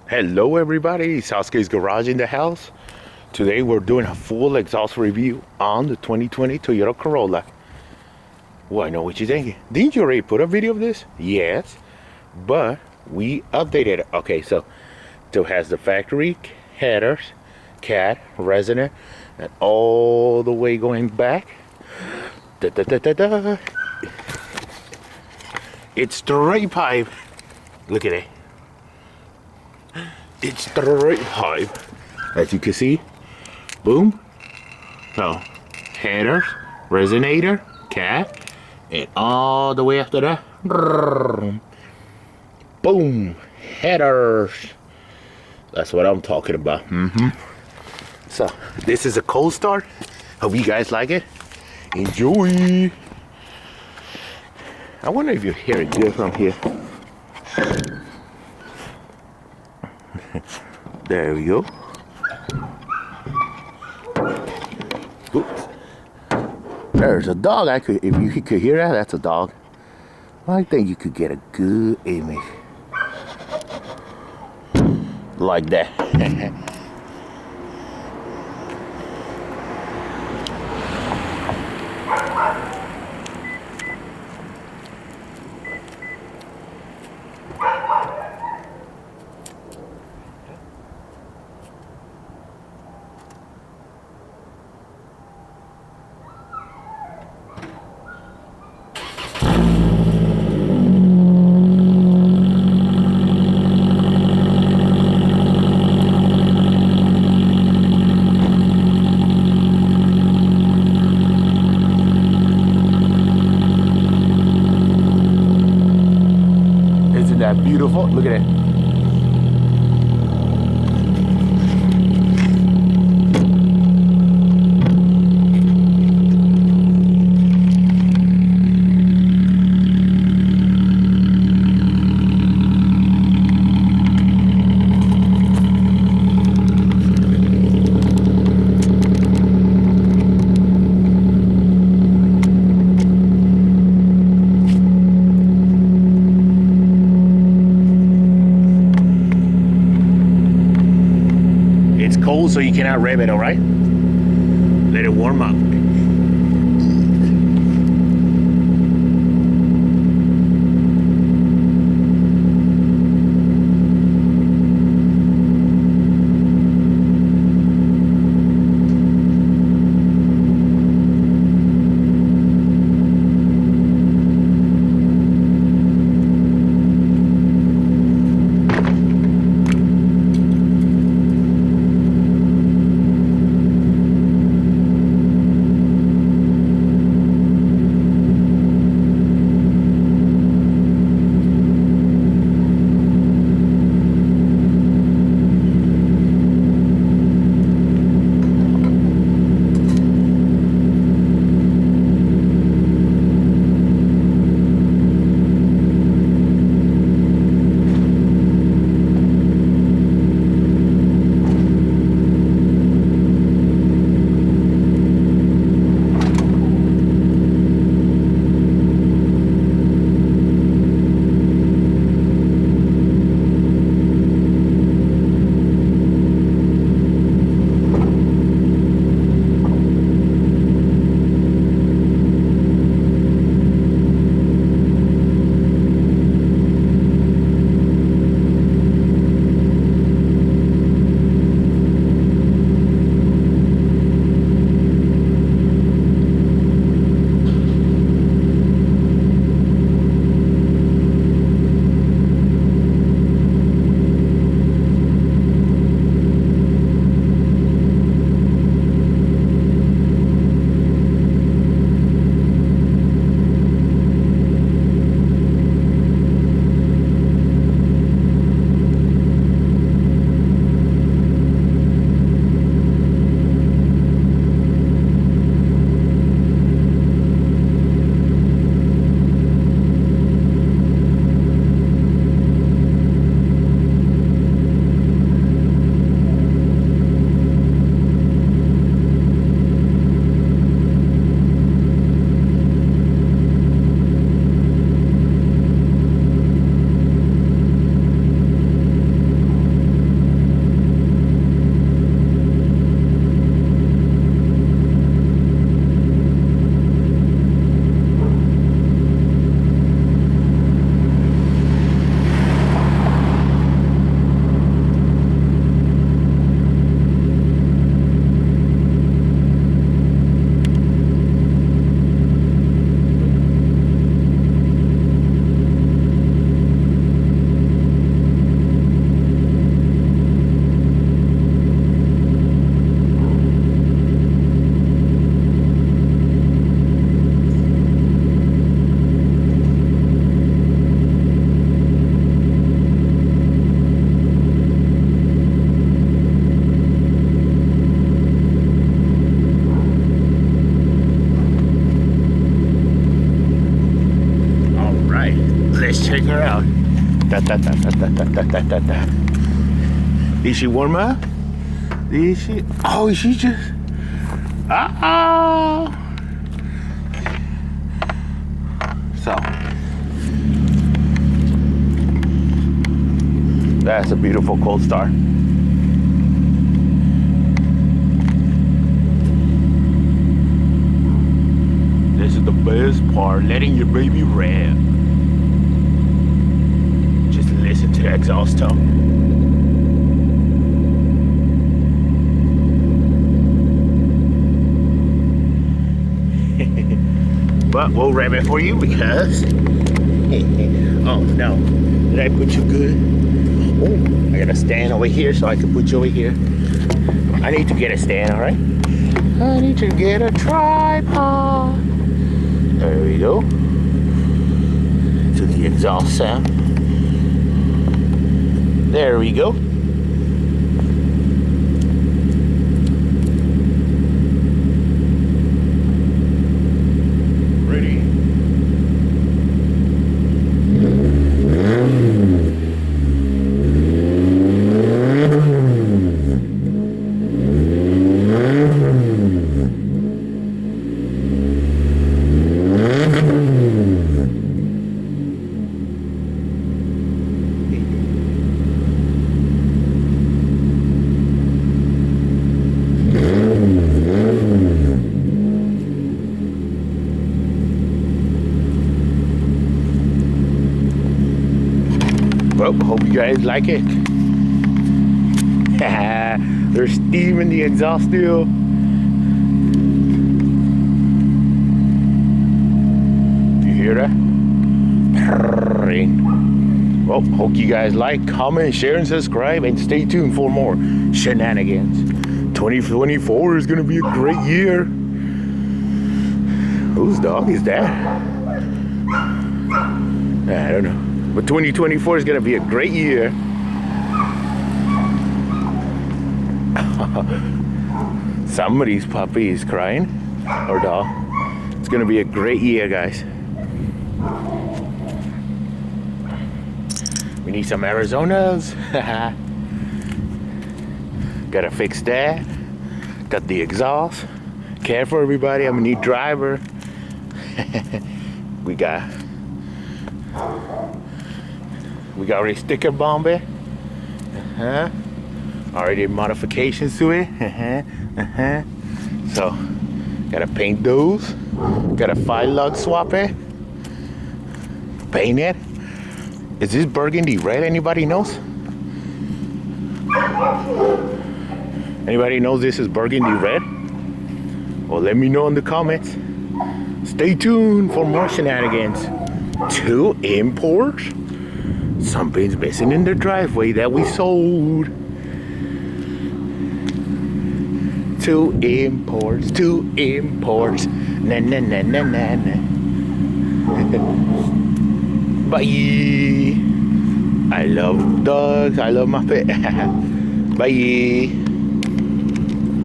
Hello everybody, Sasuke's Garage in the house. Today we're doing a full exhaust review on the 2020 Toyota Corolla. Well, I know what you're thinking. Didn't you already put a video of this? Yes, but we updated it. Okay, so it has the factory headers, cat, resonant, and all the way going back. Da, da, da, da, da. It's straight pipe. Look at it. It's straight pipe, as you can see. Boom. So headers, resonator, cat, and all the way after that, boom, headers. That's what I'm talking about. So this is a cold start. Hope you guys like it. Enjoy. I wonder if you hear it good from here. There we go. Oops. There's a dog. If you could hear that, that's a dog. I think you could get a good image. Like that. Isn't that beautiful? Look at it. It's cold, so you cannot rev it, all right? Let it warm up. check her out. Da, da, da, da, da, da, da, da, da. Did she warm up? Did she? Oh, she just. Uh-oh. So. That's a beautiful cold start. This is the best part, letting your baby rev. Just listen to the exhaust tone. But we'll rev it for you because oh no, did I put you good? Oh, I gotta stand over here so I can put you over here. I need to get a stand, all right? I need to get a tripod. There we go. To the exhaust sound. There we go. Ready? Well, hope you guys like it. There's steam in the exhaust still. You hear that? Purring. Well, hope you guys like, comment, share, and subscribe, and stay tuned for more shenanigans. 2024 is gonna be a great year. Whose dog is that? I don't know. But 2024 is gonna be a great year. Somebody's puppy is crying, or dog. It's gonna be a great year, guys. We need some Arizonas. Gotta fix that. Got the exhaust. Care for everybody. I'm gonna need driver. We got already sticker bomb it. Already modifications to it. So gotta paint those. Gotta 5-lug swap it. Paint it. Is this burgundy red? Anybody knows? Anybody knows this is burgundy red? Well, let me know in the comments. Stay tuned for more shenanigans. 2 imports. Something's missing in the driveway that we sold. 2 imports, 2 imports. Na na na na na na. Bye. I love dogs. I love my pet. Bye.